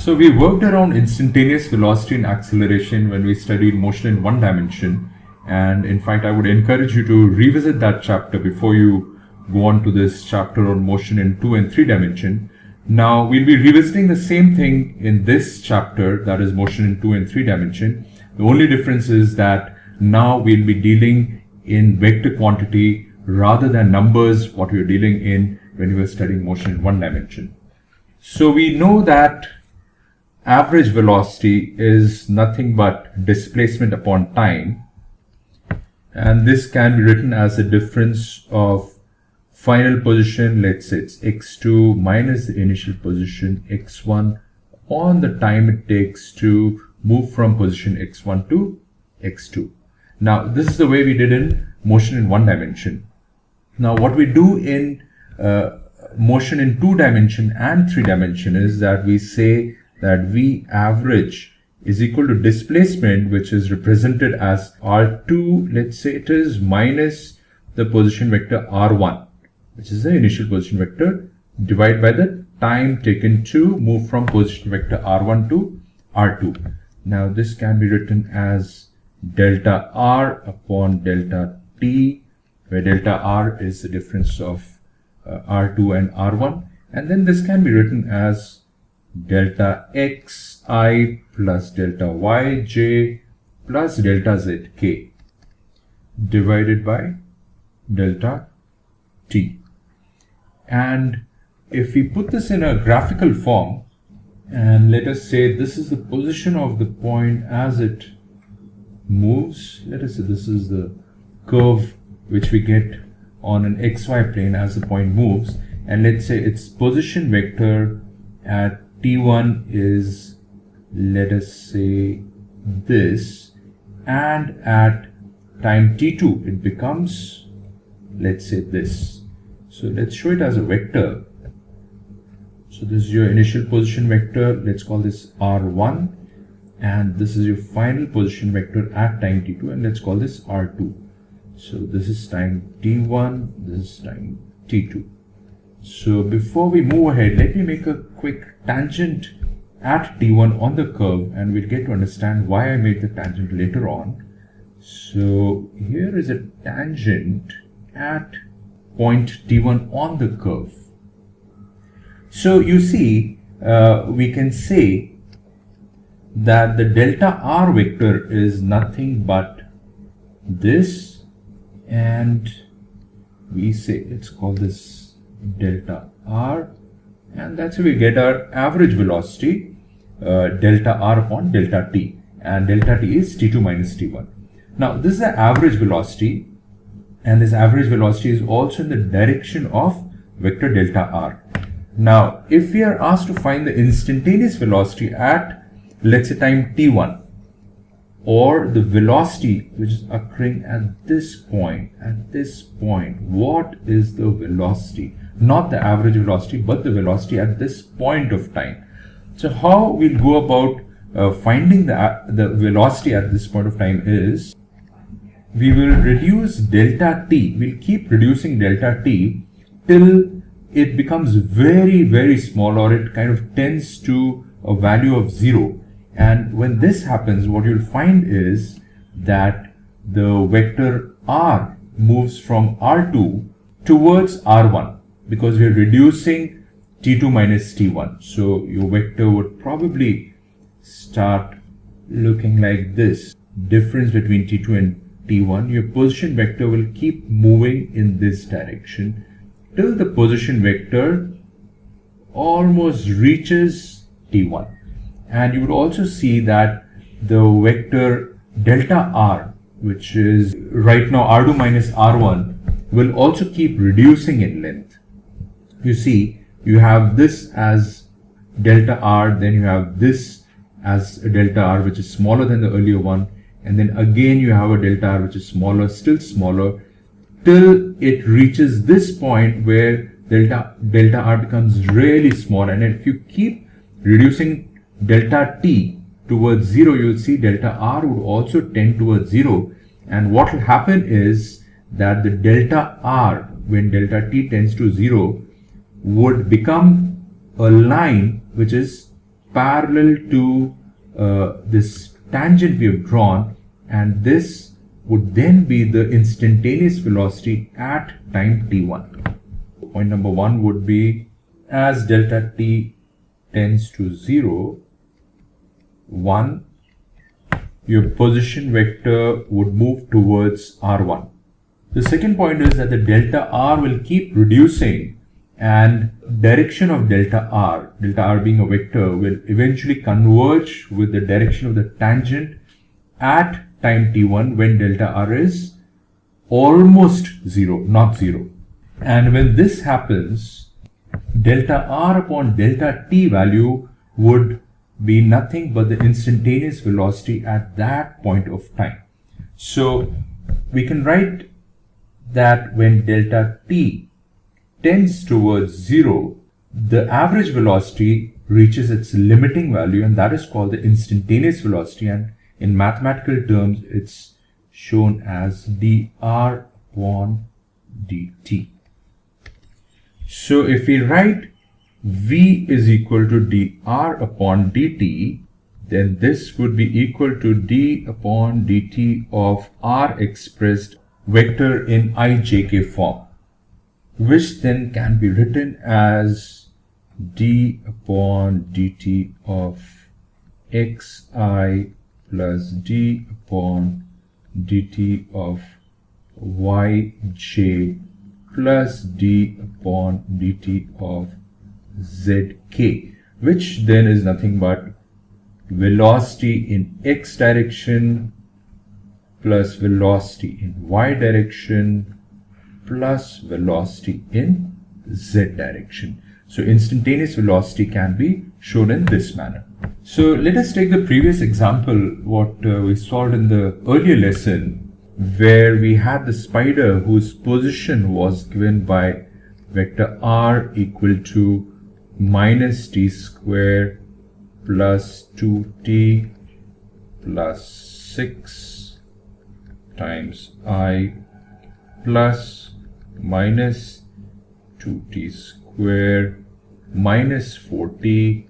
So we worked around instantaneous velocity and acceleration when we studied motion in one dimension. And in fact, I would encourage you to revisit that chapter before you go on to this chapter on motion in 2 and 3 dimension. Now we'll be revisiting the same thing in this chapter, that is motion in 2 and 3 dimension. The only difference is that now we'll be dealing in vector quantity rather than numbers, what we were dealing in when we were studying motion in 1 dimension. So we know that average velocity is nothing but displacement upon time, and this can be written as the difference of final position, let's say it's x2 minus the initial position x1 on the time it takes to move from position x1 to x2. Now this is the way we did in motion in 1 dimension. Now what we do in motion in 2 dimension and 3 dimension is that we say that V average is equal to displacement, which is represented as R2, let's say it is, minus the position vector R1, which is the initial position vector, divided by the time taken to move from position vector R1 to R2. Now this can be written as delta R upon delta T, where delta R is the difference of R2 and R1, and then this can be written as delta xi plus delta yj plus delta zk divided by delta t. And if we put this in a graphical form, and let us say this is the position of the point as it moves, let us say this is the curve which we get on an xy plane as the point moves, and let's say its position vector at t1 is, let us say, this, and at time t2 it becomes, let's say, this. So let's show it as a vector. So this is your initial position vector, let's call this r1, and this is your final position vector at time t2, and let's call this r2. So this is time t1, this is time t2. So before we move ahead, let me make a quick tangent at t1 on the curve, and we'll get to understand why I made the tangent later on. So here is a tangent at point t1 on the curve. So you see, we can say that the delta r vector is nothing but this, and we say, let's call this delta r, and that's how we get our average velocity, delta r upon delta t, and delta t is t2 minus t1. Now this is the average velocity, and this average velocity is also in the direction of vector delta r. Now if we are asked to find the instantaneous velocity at, let's say, time t1, or the velocity which is occurring at this point, what is the velocity? Not the average velocity, but the velocity at this point of time. So how we'll go about finding the velocity at this point of time is, we will reduce delta t, we'll keep reducing delta t till it becomes very, very small, or it kind of tends to a value of 0. And when this happens, what you'll find is that the vector r moves from r2 towards r1, because we're reducing t2 minus t1. So your vector would probably start looking like this. Difference between t2 and t1, your position vector will keep moving in this direction till the position vector almost reaches t1. And you would also see that the vector delta r, which is right now r2 minus r1, will also keep reducing in length. You see, you have this as delta r, then you have this as a delta r which is smaller than the earlier one, and then again you have a delta r which is smaller, still smaller, till it reaches this point where delta r becomes really small. And if you keep reducing delta t towards 0, you will see delta r would also tend towards 0. And what will happen is that the delta r, when delta t tends to 0, would become a line which is parallel to this tangent we have drawn, and this would then be the instantaneous velocity at time t1. Point number 1 would be, as delta t tends to 0, 1, your position vector would move towards r1. The second point is that the delta r will keep reducing, and direction of delta r being a vector, will eventually converge with the direction of the tangent at time t1 when delta r is almost 0, not 0. And when this happens, delta r upon delta t value would be nothing but the instantaneous velocity at that point of time. So we can write that when delta t tends towards 0, the average velocity reaches its limiting value, and that is called the instantaneous velocity, and in mathematical terms it's shown as dr upon dt. So if we write v is equal to dr upon dt, then this would be equal to d upon dt of r expressed vector in ijk form, which then can be written as d upon dt of xi plus d upon dt of yj plus d upon dt of zk, which then is nothing but velocity in x direction plus velocity in y direction plus velocity in z direction. So instantaneous velocity can be shown in this manner. So let us take the previous example, what we solved in the earlier lesson, where we had the spider whose position was given by vector r equal to minus t square plus 2t plus 6 times I plus minus 2t square minus 4t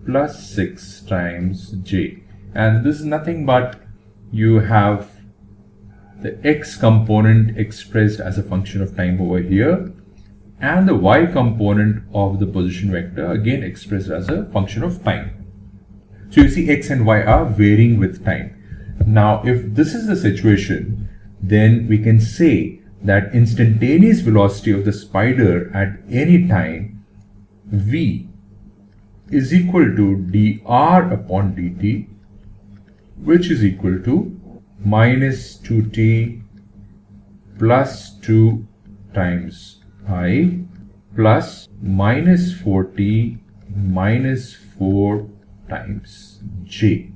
plus 6 times j. And this is nothing but you have the x component expressed as a function of time over here, and the y component of the position vector again expressed as a function of time. So you see x and y are varying with time. Now if this is the situation, then we can say that instantaneous velocity of the spider at any time v is equal to dr upon dt, which is equal to minus 2t plus 2 times I plus minus 4t minus 4 times j.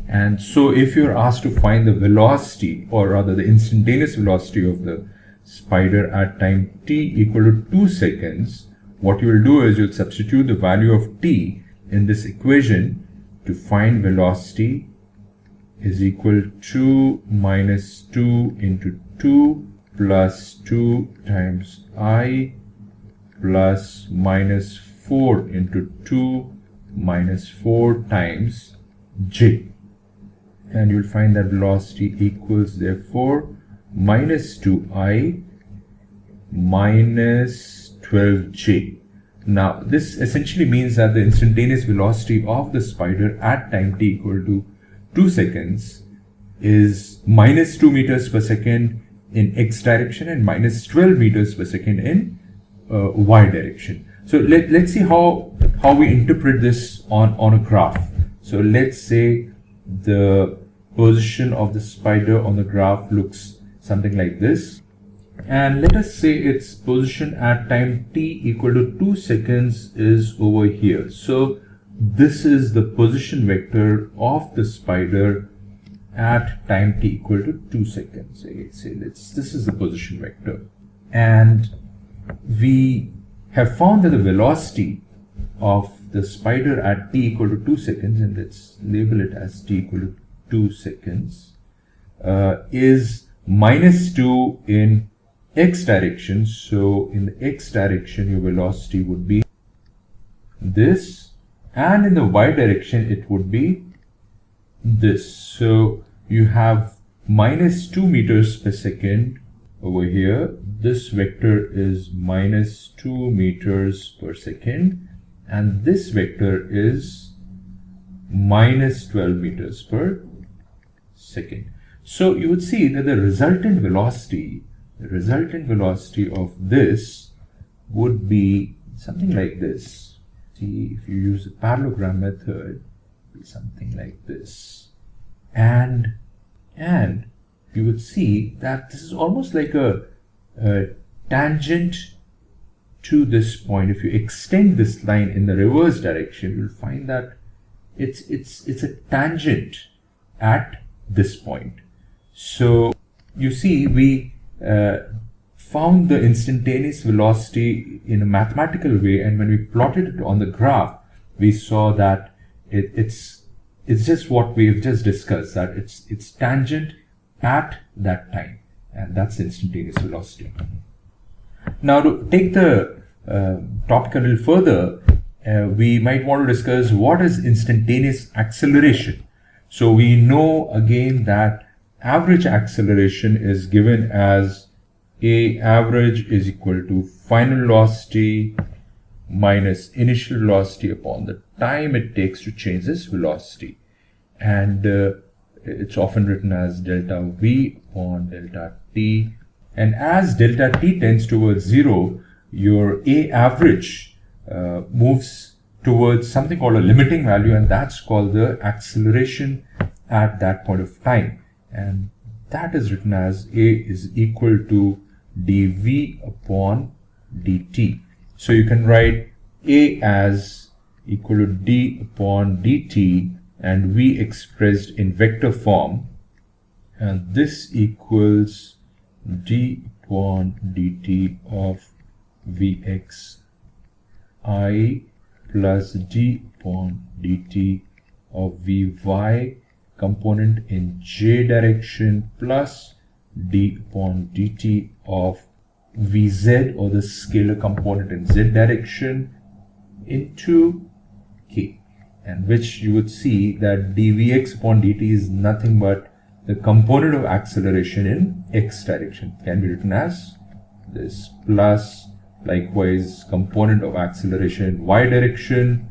And so if you're asked to find the velocity, or rather the instantaneous velocity of the spider at time t equal to 2 seconds, what you will do is you'll substitute the value of t in this equation to find velocity is equal to minus 2 into 2 plus 2 times I plus minus 4 into 2 minus 4 times j. And you'll find that velocity equals therefore minus 2I minus 12j. Now this essentially means that the instantaneous velocity of the spider at time t equal to 2 seconds is minus 2 meters per second in x direction and minus 12 meters per second in y direction. So let's see how we interpret this on a graph. So let's say the position of the spider on the graph looks something like this, and let us say its position at time t equal to 2 seconds is over here. So this is the position vector of the spider at time t equal to 2 seconds. This is the position vector, and we have found that the velocity of the spider at t equal to 2 seconds, and let's label it as t equal to 2 seconds, is minus 2 in x direction. So in the x direction your velocity would be this, and in the y direction it would be this. So you have minus 2 meters per second over here. This vector is minus 2 meters per second, and this vector is minus 12 meters per second. So you would see that the resultant velocity of this would be something like this. See, if you use the parallelogram method, it would be something like this. And you would see that this is almost like a tangent to this point. If you extend this line in the reverse direction, you'll find that it's a tangent at this point. So you see, we found the instantaneous velocity in a mathematical way, and when we plotted it on the graph, we saw that it's just what we've just discussed, that it's tangent at that time, and that's instantaneous velocity. Now, to take the topic a little further, we might want to discuss what is instantaneous acceleration. So we know again that average acceleration is given as A average is equal to final velocity minus initial velocity upon the time it takes to change this velocity. And it's often written as delta V upon delta T. And as delta T tends towards 0, your A average moves towards something called a limiting value, and that's called the acceleration at that point of time. And that is written as A is equal to dv upon dt. So you can write A as equal to d upon dt and V expressed in vector form, and this equals d upon dt of Vx I plus d upon dt of Vy component in j direction plus d upon dt of Vz, or the scalar component in z direction, into k, and which you would see that dvx upon dt is nothing but the component of acceleration in x direction. Can be written as this, plus likewise component of acceleration in y direction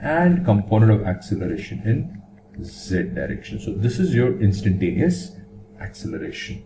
and component of acceleration in z direction. So this is your instantaneous acceleration.